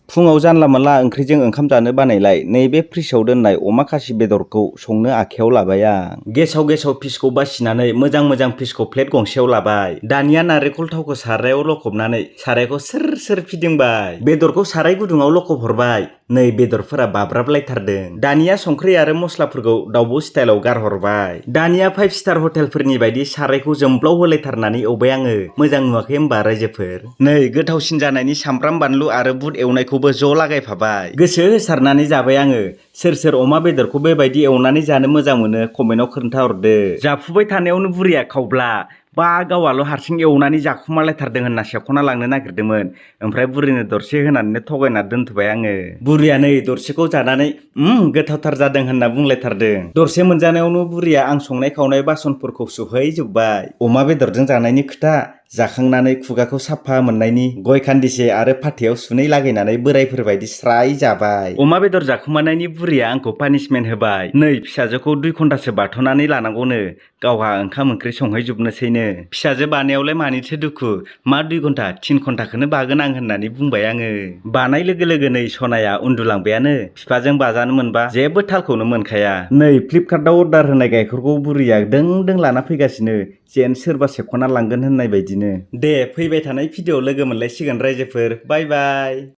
फुङाव जानला मोनला ओंख्रिजों ओंखाम जानो बानायलाय नैबे फ्रिजआव दोननाय अमा खासि बेदरखौ संनो आखायाव लाबाय आं। गेसाव फिसखौ बासिनानै मोजां फिसखौ प्लेट गंसेयाव लाबाय। दानिया नारेंखल थावखौ सारायाव लखबनानै सारायखौ सोर फिदिंबाय। बेदरखौ साराय गुदुङाव लखब हरबाय। नै बेदरफोरा बाब्राबलायथारदों। दानिया संख्रि आरो मस्लाफोरखौ दाउब' स्टाइलाव गारहरबाय। दानिया 5 स्टार हटेलफोरनि बायदि सारायखौ जोंब्लाव होलायथारनानै एवबाय आङो। मोजां नुवाखै होमबा रायजोफोर? नै गोथावसिन जानायनि सामब्राम बानलु आरो बुट एवनायखौबो ज' लागायफाबाय। गोसो होसारनानै जाबाय आङो। सोर अमा बेदरखौ बेबायदि एवनानै जानो मोजां मोनो कमेन्टआव खोन्थाहरदो। जाफुबाय थानायावनो बुरिया खावब्ला बा गावआल' हारसिं एवनानै जाखुमालायथारदों होनना सेख'ना लांनो नागिरदोंमोन। ओमफ्राय बुरिनो दरसे होनानैनो थगायना दोनथ'बाय आङो। बुरिया नै दरसेखौ जानानै गोथावथार जादों होनना बुंलायथारदों। दरसे मोनजानायावनो बुरिया आं संनाय खावनाय बासनफोरखौ सुहैजोबबाय। अमा बेदरजों जानायनि खोथा जाखांनानै खुगाखौ साफा मोननायनि गय खान्दिसे आरो फाथैयाव सुनै लागायनानै बोरायफोरबायदि स्राय जाबाय। अमा बेदर जाखुमानायनि बुरिया आंखौ पानिशमेन्ट होबाय। नै फिसाजोखौ 2 घन्टासो बाथ'नानै लानांगौनो। गावहा ओंखाम ओंख्रि संहैजोबनोसैनो। फिसाजो बानायावलाय मानिथो दुखु, मा 2 घन्टा 3 घन्टाखौनो बागोन आं होननानै बुंबाय आङो। बानाय लोगो नै सनाया उन्दुलांबायानो। बिफाजों बाजानो मोनबा जेबो थालखौनो मोनखाया। नै फ्लिपकार्टआव अर्डार होनाय गाइखेरखौ बुरिया दों लाना फैगासिनो। जेन सोरबा सेख'ना लांगोन होननाय बायदिनो। दे फैबाय थानाय भिडिअ'आव लोगो मोनलायसिगोन रायजोफोर। बाय बाय।